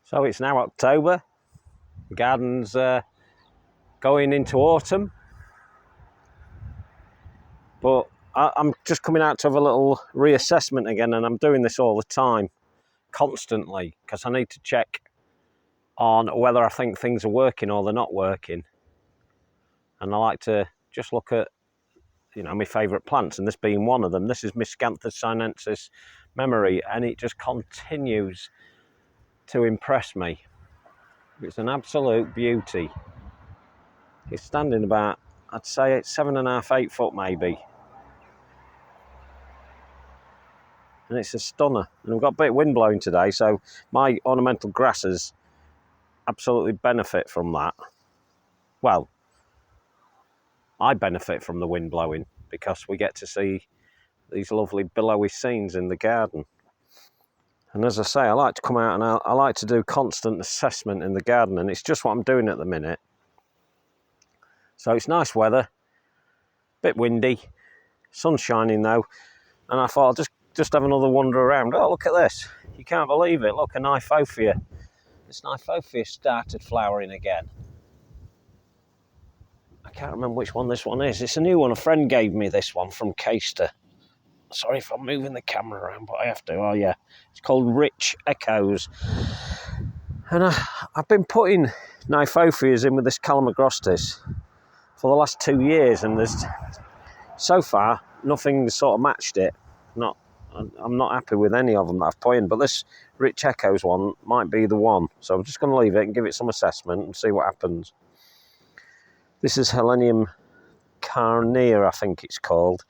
So it's now October, the garden's going into autumn, but I'm just coming out to have a little reassessment again, and I'm doing this all the time, constantly, because I need to check on whether I think things are working or they're not working. And I like to just look at, my favourite plants, and this being one of them. This is Miscanthus sinensis memory, and it just continues to impress me. It's an absolute beauty. It's standing about, I'd say it's 7.5, 8 foot maybe. And it's a stunner. And we've got a bit of wind blowing today, so my ornamental grasses absolutely benefit from that. Well, I benefit from the wind blowing because we get to see these lovely billowy scenes in the garden. And as I say, I like to come out and I like to do constant assessment in the garden, and it's just what I'm doing at the minute. So it's nice weather, bit windy, sun's shining though, and I thought I'll just have another wander around. Oh, look at this. You can't believe it. Look, a Nyphophia. This Nyphophia started flowering again. I can't remember which one this one is. It's a new one. A friend gave me this one from Caister. Sorry if I'm moving the camera around, but I have to. Oh, yeah. It's called Rich Echoes. And I've been putting Nyphophias in with this Calamagrostis for the last 2 years, and there's so far nothing sort of matched it. I'm not happy with any of them that I've put in, but this Rich Echoes one might be the one. So I'm just going to leave it and give it some assessment and see what happens. This is Helenium carnea, I think it's called.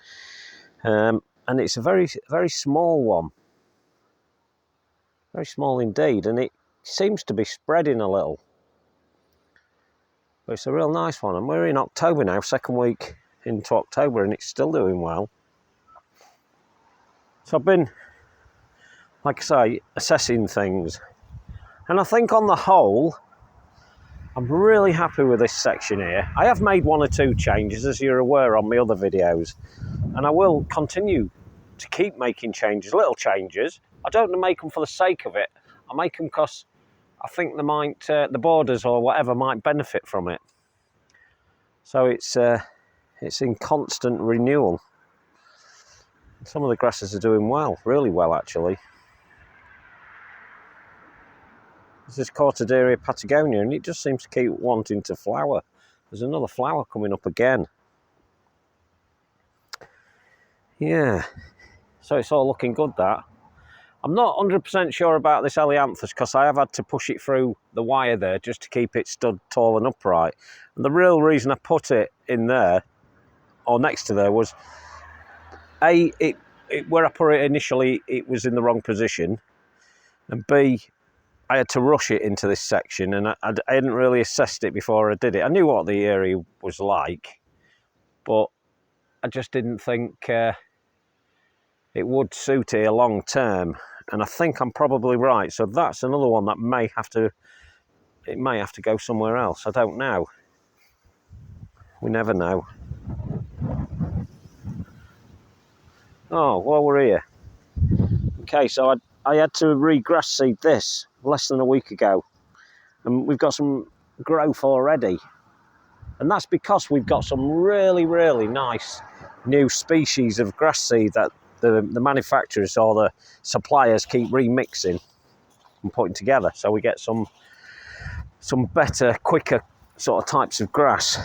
And it's a very, very small one. Very small indeed, and it seems to be spreading a little. But it's a real nice one, and we're in October now, second week into October, and it's still doing well. So I've been, like I say, assessing things. And I think on the whole, I'm really happy with this section here. I have made 1 or 2 changes, as you're aware, on my other videos. And I will continue to keep making changes, little changes. I don't make them for the sake of it. I make them because I think they might, the borders or whatever might benefit from it. So it's in constant renewal. Some of the grasses are doing well, really well actually. This is Cortaderia Patagonia, and it just seems to keep wanting to flower. There's another flower coming up again. Yeah, so it's all looking good, that. I'm not 100% sure about this Elianthus because I have had to push it through the wire there just to keep it stood tall and upright. And the real reason I put it in there, or next to there, was A, where I put it initially, it was in the wrong position. And B, I had to rush it into this section, and I hadn't really assessed it before I did it. I knew what the area was like, but I just didn't think it would suit here long term. And I think I'm probably right. So that's another one that may have to go somewhere else. I don't know. We never know. Oh, while we're here. Okay, so I had to re-grass seed this less than a week ago. And we've got some growth already. And that's because we've got some really, really nice new species of grass seed that the manufacturers or the suppliers keep remixing and putting together. So we get some better, quicker sort of types of grass.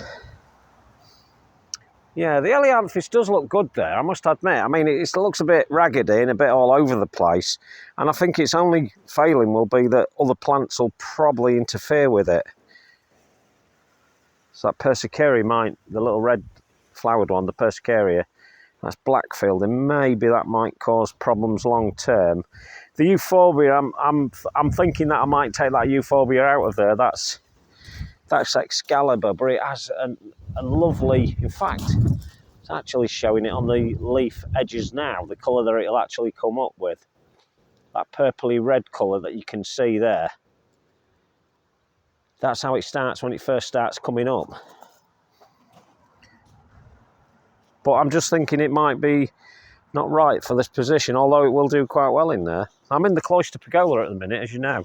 Yeah, the Elianthus does look good there, I must admit. I mean, it looks a bit raggedy and a bit all over the place. And I think its only failing will be that other plants will probably interfere with it. So that Persicaria the little red flowered one, the Persicaria, that's Blackfield, and maybe that might cause problems long term. The Euphorbia, I'm thinking that I might take that Euphorbia out of there. That's Excalibur, but it has a lovely, in fact, it's actually showing it on the leaf edges now, the colour that it'll actually come up with. That purpley red colour that you can see there. That's how it starts when it first starts coming up. But I'm just thinking it might be not right for this position, although it will do quite well in there. I'm in the Cloister Pergola at the minute, as you know.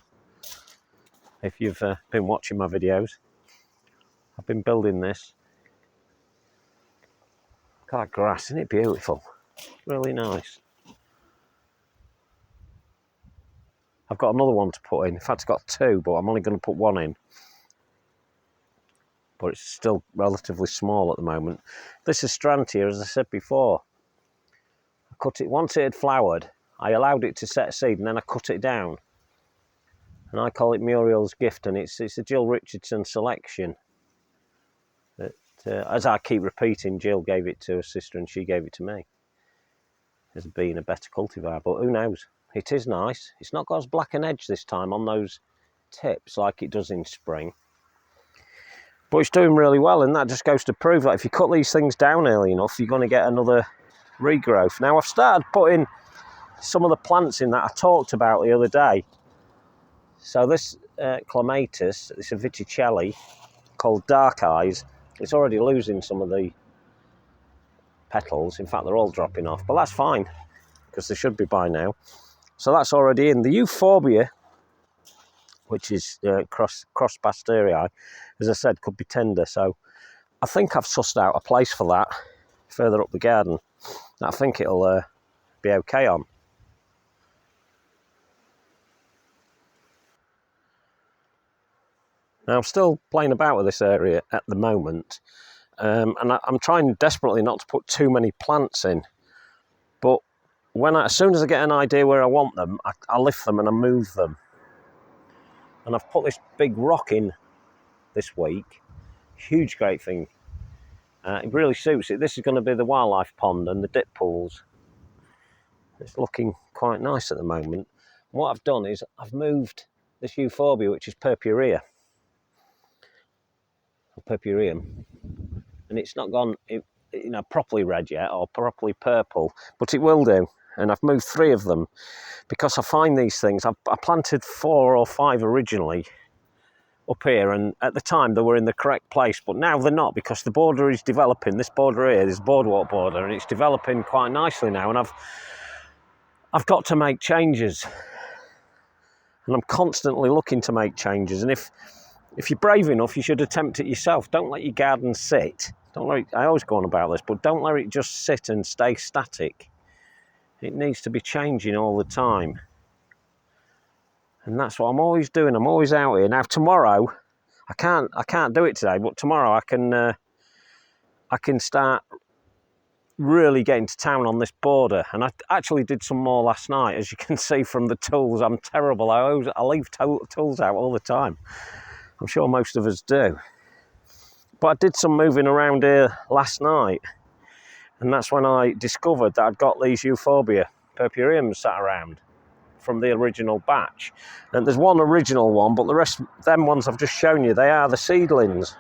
if you've been watching my videos. I've been building this. Look at that grass, isn't it beautiful? Really nice. I've got another one to put in. In fact, I've got two, but I'm only going to put one in. But it's still relatively small at the moment. This is Strantia, as I said before. I cut it, once it had flowered, I allowed it to set seed and then I cut it down. And I call it Muriel's Gift, and it's a Jill Richardson selection. That, as I keep repeating, Jill gave it to her sister and she gave it to me. As being a better cultivar, but who knows? It is nice. It's not got as black an edge this time on those tips like it does in spring. But it's doing really well, and that just goes to prove that if you cut these things down early enough, you're going to get another regrowth. Now, I've started putting some of the plants in that I talked about the other day. So this clematis, it's a Viticelli called Dark Eyes. It's already losing some of the petals. In fact, they're all dropping off, but that's fine because they should be by now. So that's already in. The Euphorbia, which is cross Pasterii, as I said, could be tender. So I think I've sussed out a place for that further up the garden that I think it'll be okay on. Now, I'm still playing about with this area at the moment, and I'm trying desperately not to put too many plants in. But as soon as I get an idea where I want them, I lift them and I move them. And I've put this big rock in this week. Huge, great thing. It really suits it. This is going to be the wildlife pond and the dip pools. It's looking quite nice at the moment. And what I've done is I've moved this Euphorbia, which is purpurea. Purpureum, and it's not gone properly red yet or properly purple, but it will do. And I've moved 3 of them because I find these things. I planted 4 or 5 originally up here, and at the time they were in the correct place, but now they're not because the border is developing. This border here, this boardwalk border, and it's developing quite nicely now, and I've got to make changes, and I'm constantly looking to make changes. And if you're brave enough, you should attempt it yourself. Don't let your garden sit. Don't let it, I always go on about this, but don't let it just sit and stay static. It needs to be changing all the time. And that's what I'm always doing. I'm always out here. Now tomorrow, I can't do it today, but tomorrow I can start really getting to town on this border. And I actually did some more last night, as you can see from the tools. I'm terrible. I leave tools out all the time. I'm sure most of us do. But I did some moving around here last night, and that's when I discovered that I'd got these Euphorbia purpureums sat around from the original batch. And there's one original one, but the rest, them ones I've just shown you, they are the seedlings.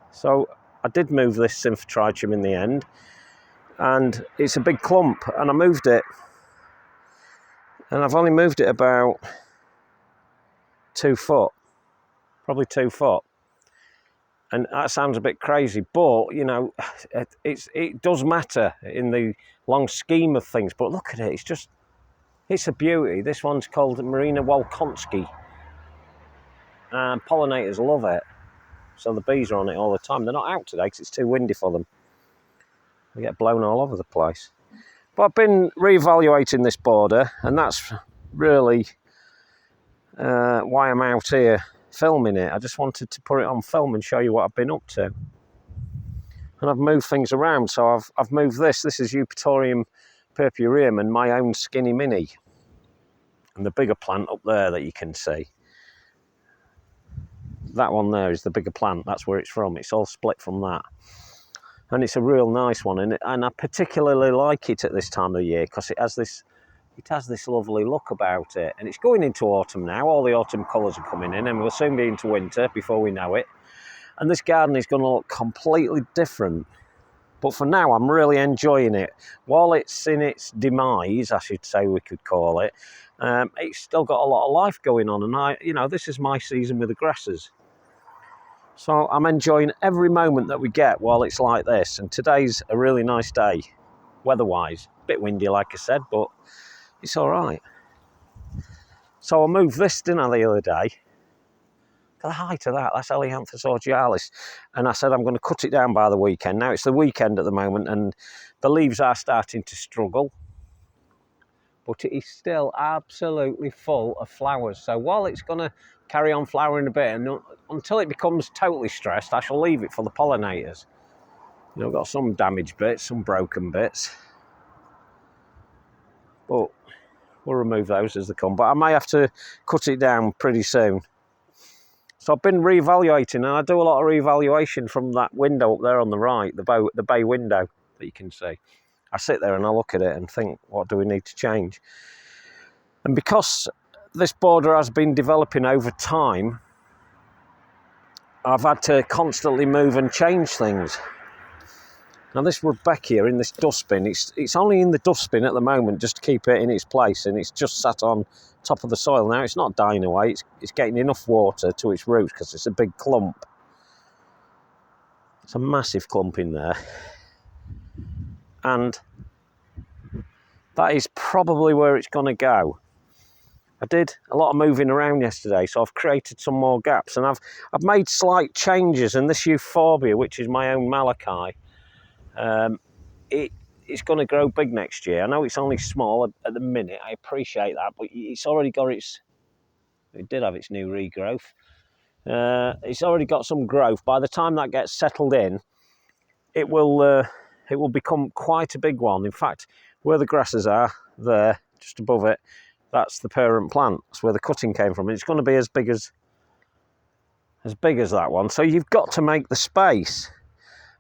So I did move this Symphotrichum in the end, and it's a big clump, and I moved it. And I've only moved it about 2 foot, probably 2 foot. And that sounds a bit crazy, but you know, it does matter in the long scheme of things. But look at it, it's a beauty. This one's called Marina Wolkonsky, and pollinators love it. So the bees are on it all the time. They're not out today because it's too windy for them. They get blown all over the place. But I've been reevaluating this border, and that's really why I'm out here filming it. I just wanted to put it on film and show you what I've been up to. And I've moved things around. So I've moved this. This is Eupatorium purpureum and my own Skinny Mini. And the bigger plant up there that you can see. That one there is the bigger plant. That's where it's from. It's all split from that. And it's a real nice one. And I particularly like it at this time of the year because it has this lovely look about it. And it's going into autumn now. All the autumn colours are coming in, and we'll soon be into winter before we know it. And this garden is going to look completely different. But for now, I'm really enjoying it. While it's in its demise, I should say we could call it, it's still got a lot of life going on. And this is my season with the grasses. So I'm enjoying every moment that we get while it's like this. And today's a really nice day, weather-wise. A bit windy, like I said, but it's all right. So I moved this, didn't I, the other day? The height of that's Elianthus augealis. And I said I'm going to cut it down by the weekend. Now it's the weekend at the moment and the leaves are starting to struggle. But it is still absolutely full of flowers. So while it's going to carry on flowering a bit, and until it becomes totally stressed, I shall leave it for the pollinators. You know, I've got some damaged bits, some broken bits. But we'll remove those as they come. But I may have to cut it down pretty soon. So I've been reevaluating, and I do a lot of reevaluation from that window up there on the right, the bay window that you can see. I sit there and I look at it and think, what do we need to change? And because this border has been developing over time, I've had to constantly move and change things. Now this Rudbeckia in this dustbin, it's only in the dustbin at the moment just to keep it in its place, and it's just sat on top of the soil. Now it's not dying away, it's getting enough water to its roots because it's a big clump. It's a massive clump in there. And that is probably where it's going to go. I did a lot of moving around yesterday, so I've created some more gaps, and I've made slight changes. And this Euphorbia, which is my own Malachi, it's going to grow big next year. I know it's only small at the minute, I appreciate that, but it's already got it did have its new regrowth. It's already got some growth. By the time that gets settled in, it will become quite a big one. In fact, where the grasses are, there, just above it, that's the parent plant. That's where the cutting came from. It's going to be as big as that one. So you've got to make the space.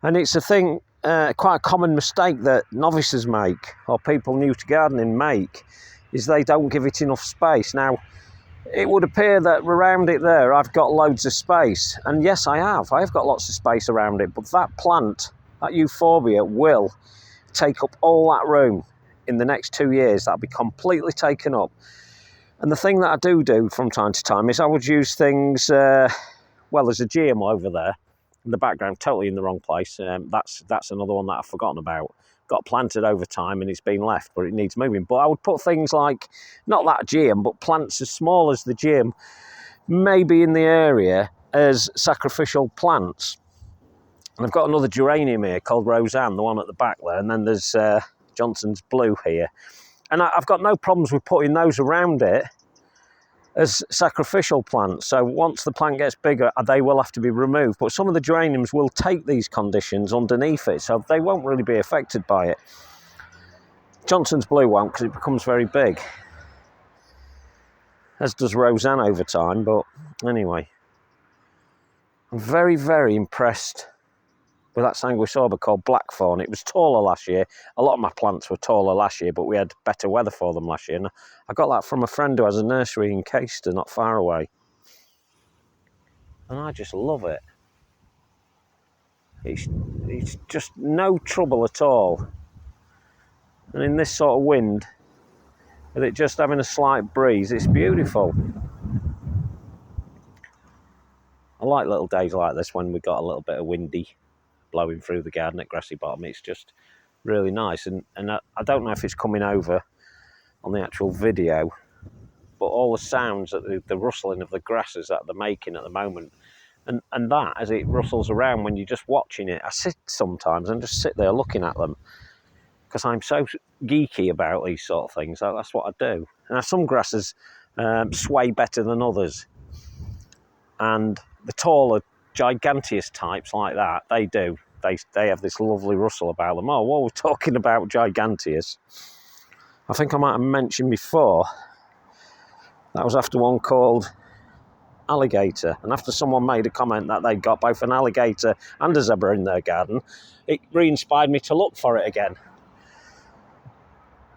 And it's a thing, quite a common mistake that novices make, or people new to gardening make, is they don't give it enough space. Now, it would appear that around it there, I've got loads of space. And yes, I have. I have got lots of space around it. But that plant, that Euphorbia, will take up all that room in the next 2 years. That'll be completely taken up. And the thing that I do from time to time is I would use things, well, there's a GMO over there in the background, totally in the wrong place. That's another one that I've forgotten about. Got planted over time and it's been left, but it needs moving. But I would put things like, not that GM, but plants as small as the GM, maybe in the area as sacrificial plants. And I've got another geranium here called Roseanne, the one at the back there, and then there's Johnson's Blue here. And I've got no problems with putting those around it as sacrificial plants. So once the plant gets bigger, they will have to be removed. But some of the geraniums will take these conditions underneath it, so they won't really be affected by it. Johnson's Blue won't, because it becomes very big, as does Roseanne over time. But anyway, I'm very, very impressed with that Sanguisorba called Blackthorn. It was taller last year. A lot of my plants were taller last year, but we had better weather for them last year. And I got that from a friend who has a nursery in Caister, not far away. And I just love it. It's just no trouble at all. And in this sort of wind, with it just having a slight breeze, it's beautiful. I like little days like this when we got a little bit of windy blowing through the garden at Grassy Bottom. It's just really nice. And I don't know if it's coming over on the actual video, but all the sounds, the rustling of the grasses that they're making at the moment, and that as it rustles around when you're just watching it, I sit sometimes and just sit there looking at them because I'm so geeky about these sort of things. That's what I do. Now, some grasses sway better than others, and the taller giganteous types like that, they do. They have this lovely rustle about them. Oh, while we're talking about giganteous, I think I might have mentioned before, that was after one called Alligator. And after someone made a comment that they'd got both an alligator and a zebra in their garden, it re-inspired me to look for it again.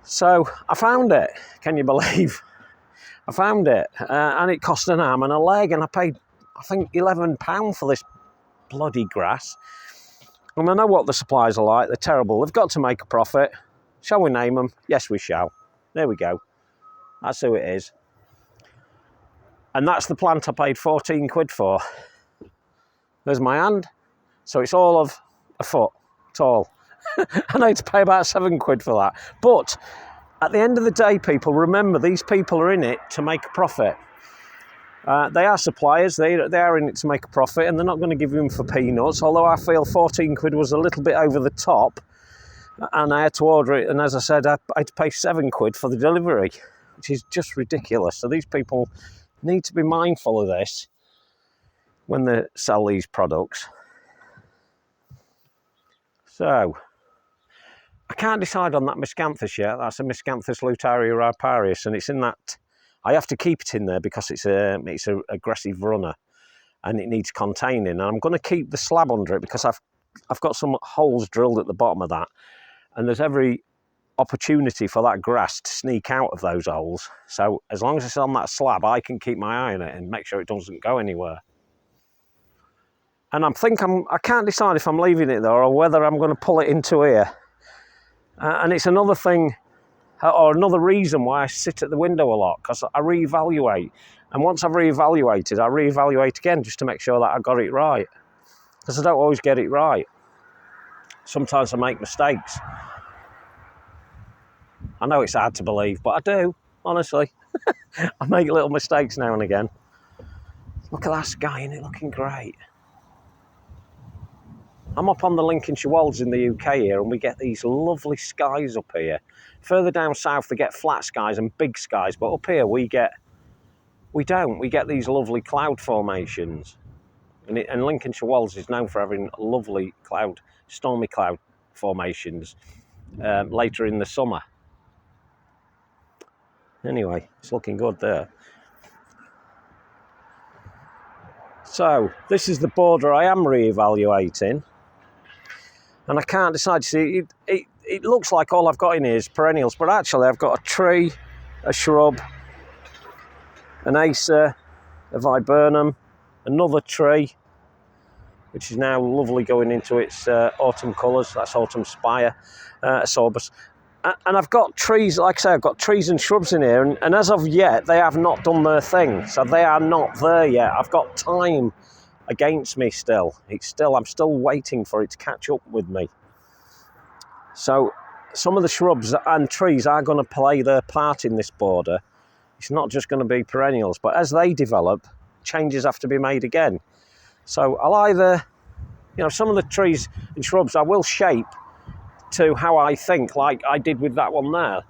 So I found it. Can you believe? I found it. And it cost an arm and a leg, and I paid, I think, £11 for this bloody grass. And I know what the supplies are like. They're terrible. They've got to make a profit. Shall we name them? Yes, we shall. There we go. That's who it is. And that's the plant I paid 14 quid for. There's my hand. So it's all of a foot tall. And I had to pay about 7 quid for that. But at the end of the day, people, remember, these people are in it to make a profit. They are suppliers, they are in it to make a profit, and they're not going to give you them for peanuts, although I feel 14 quid was a little bit over the top, and I had to order it, and as I said, I had to pay 7 quid for the delivery, which is just ridiculous. So these people need to be mindful of this when they sell these products. So, I can't decide on that Miscanthus yet. That's a Miscanthus lutaria riparius, and it's in that. I have to keep it in there because it's a aggressive runner, and it needs containing. And I'm going to keep the slab under it because I've got some holes drilled at the bottom of that, and there's every opportunity for that grass to sneak out of those holes. So as long as it's on that slab, I can keep my eye on it and make sure it doesn't go anywhere. And I can't decide if I'm leaving it there or whether I'm going to pull it into here. And it's another thing, or another reason why I sit at the window a lot, because I reevaluate. And once I've reevaluated, I reevaluate again just to make sure that I got it right. Because I don't always get it right. Sometimes I make mistakes. I know it's hard to believe, but I do, honestly. I make little mistakes now and again. Look at that sky, isn't it looking great? I'm up on the Lincolnshire Wolds in the UK here, and we get these lovely skies up here. Further down south, they get flat skies and big skies, but up here we don't. We get these lovely cloud formations. And Lincolnshire Wolds is known for having lovely stormy cloud formations later in the summer. Anyway, it's looking good there. So, this is the border I am re-evaluating. And I can't decide. See, it looks like all I've got in here is perennials, but actually I've got a tree, a shrub, an acer, a viburnum, another tree, which is now lovely going into its autumn colours. That's autumn spire, a sorbus. And I've got trees, like I say, I've got trees and shrubs in here, and as of yet, they have not done their thing. So they are not there yet. I've got time against me still. I'm still waiting for it to catch up with me. So some of the shrubs and trees are going to play their part in this border. It's not just going to be perennials, but as they develop, changes have to be made again. So I'll either, some of the trees and shrubs I will shape to how I think, like I did with that one there.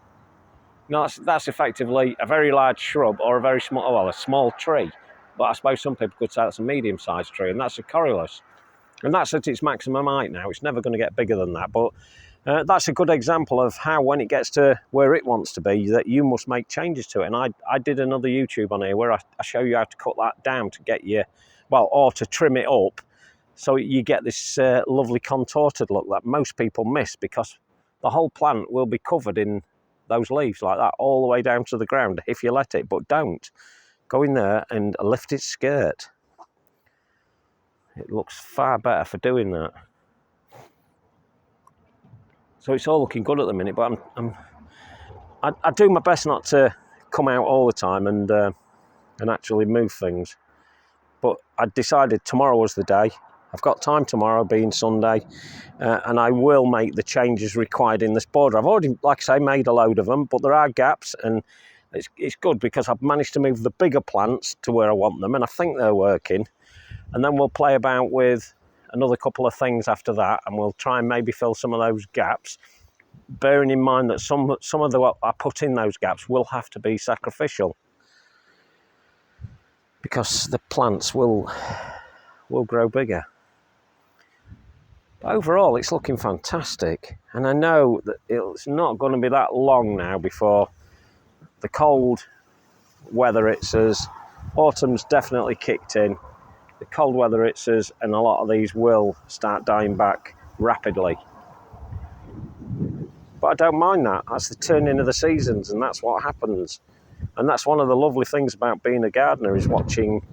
That's effectively a very large shrub or a small tree. But I suppose some people could say that's a medium-sized tree, and that's a corylus. And that's at its maximum height now. It's never going to get bigger than that. But that's a good example of how, when it gets to where it wants to be, that you must make changes to it. And I did another YouTube on here where I show you how to cut that down to get or to trim it up, so you get this lovely contorted look that most people miss, because the whole plant will be covered in those leaves like that all the way down to the ground if you let it. But don't. Go in there and lift its skirt. It looks far better for doing that. So it's all looking good at the minute, but I do my best not to come out all the time and actually move things. But I decided tomorrow was the day. I've got time tomorrow, being Sunday, and I will make the changes required in this border. I've already, like I say, made a load of them, but there are gaps, and it's good because I've managed to move the bigger plants to where I want them, and I think they're working. And then we'll play about with another couple of things after that, and we'll try and maybe fill some of those gaps, bearing in mind that some of what I put in those gaps will have to be sacrificial, because the plants will grow bigger. But overall, it's looking fantastic, and I know that it's not going to be that long now before the cold weather hits us. Autumn's definitely kicked in. The cold weather hits us, and a lot of these will start dying back rapidly. But I don't mind that. That's the turning of the seasons, and that's what happens. And that's one of the lovely things about being a gardener, is watching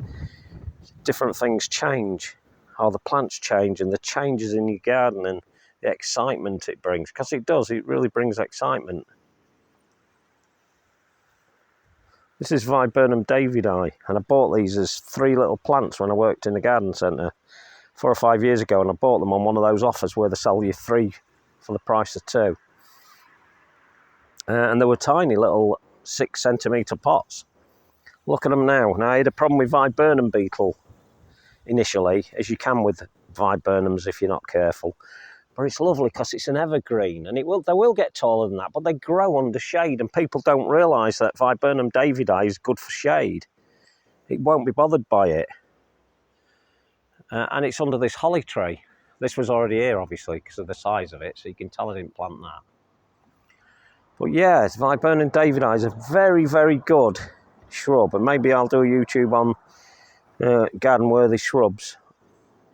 different things change, or the plants change, and the changes in your garden and the excitement it brings. Because it does, it really brings excitement. This is Viburnum Davidii, and I bought these as 3 little plants when I worked in the garden centre 4 or 5 years ago, and I bought them on one of those offers where they sell you 3 for the price of 2. And they were tiny little 6 centimetre pots. Look at them now. Now, I had a problem with viburnum beetle initially, as you can with viburnums if you're not careful. But it's lovely because it's an evergreen, and they will get taller than that, but they grow under shade, and people don't realise that Viburnum davidi is good for shade. It won't be bothered by it. And it's under this holly tree. This was already here, obviously, because of the size of it, so you can tell I didn't plant that. But yeah, Viburnum davidi is a very, very good shrub, and maybe I'll do a YouTube on garden-worthy shrubs.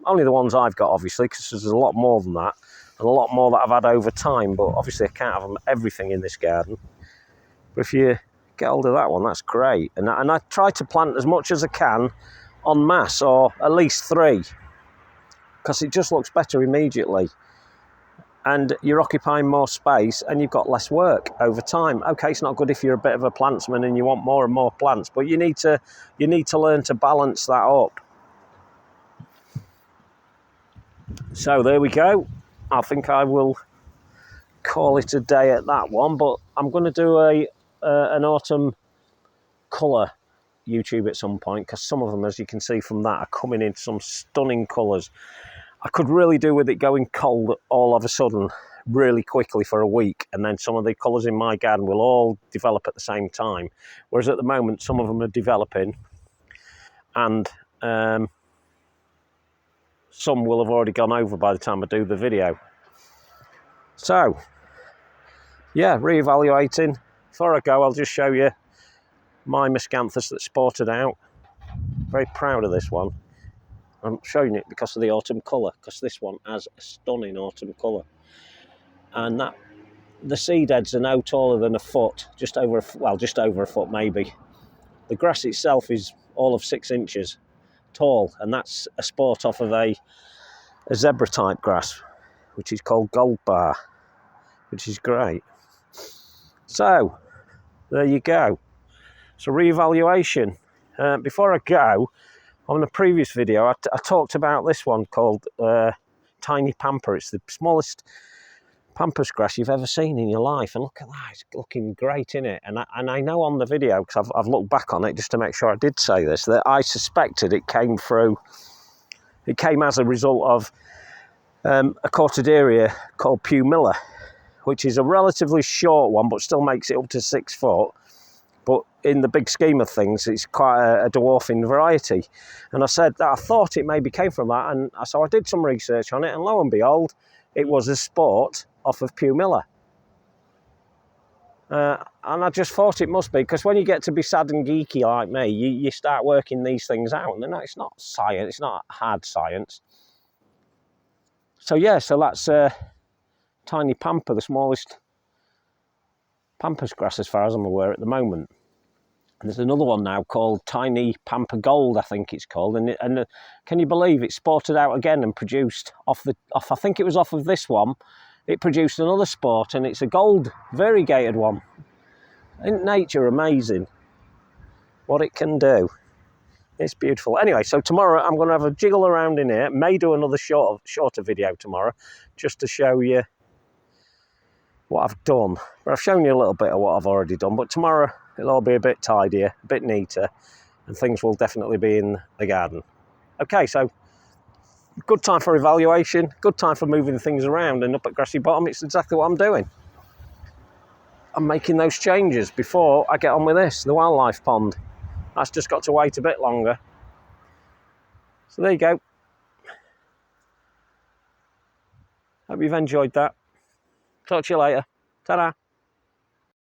Only the ones I've got, obviously, because there's a lot more than that, and a lot more that I've had over time, but obviously I can't have everything in this garden. But if you get hold of that one, that's great. And I try to plant as much as I can en masse, or at least 3, because it just looks better immediately. And you're occupying more space, and you've got less work over time. Okay, it's not good if you're a bit of a plantsman and you want more and more plants, but you need to learn to balance that up. So there we go. I think I will call it a day at that one, but I'm going to do an autumn colour YouTube at some point, because some of them, as you can see from that, are coming in some stunning colours. I could really do with it going cold all of a sudden really quickly for a week, and then some of the colours in my garden will all develop at the same time, whereas at the moment some of them are developing, and some will have already gone over by the time I do the video. So yeah, re-evaluating. Before I go, I'll just show you my miscanthus that sported out. Very proud of this one. I'm showing it because of the autumn colour, because this one has a stunning autumn colour. And that the seed heads are no taller than a foot, just over a foot maybe. The grass itself is all of 6 inches tall, and that's a sport off of a zebra type grass, which is called gold bar, which is great. So there you go. So re-evaluation. Before I go, on a previous video, I talked about this one called Tiny Pamper. It's the smallest pampas grass you've ever seen in your life. And look at that, it's looking great, innit? And I know on the video, because I've looked back on it just to make sure I did say this, that I suspected it came as a result of a Cortaderia called Pumilla, which is a relatively short one, but still makes it up to 6 foot. But in the big scheme of things, it's quite a dwarfing variety. And I said that I thought it maybe came from that, and so I did some research on it, and lo and behold, it was a sport off of Pumilla. And I just thought it must be, because when you get to be sad and geeky like me, you start working these things out, and it's not science, it's not hard science. So yeah, so that's Tiny Pamper, the smallest pampas grass as far as I'm aware at the moment. And there's another one now called Tiny Pamper Gold, I think it's called, and can you believe it sported out again and produced I think it was off of this one, it produced another sport, and it's a gold variegated one. Isn't nature amazing what it can do? It's beautiful. Anyway, so tomorrow I'm going to have a jiggle around in here, may do another shorter video tomorrow, just to show you what I've done. But I've shown you a little bit of what I've already done, but tomorrow it'll all be a bit tidier, a bit neater, and things will definitely be in the garden. Okay, so good time for evaluation, good time for moving things around, and up at Grassy Bottom, it's exactly what I'm doing. I'm making those changes before I get on with this, the wildlife pond. That's just got to wait a bit longer. So there you go. Hope you've enjoyed that. Talk to you later. Ta-da.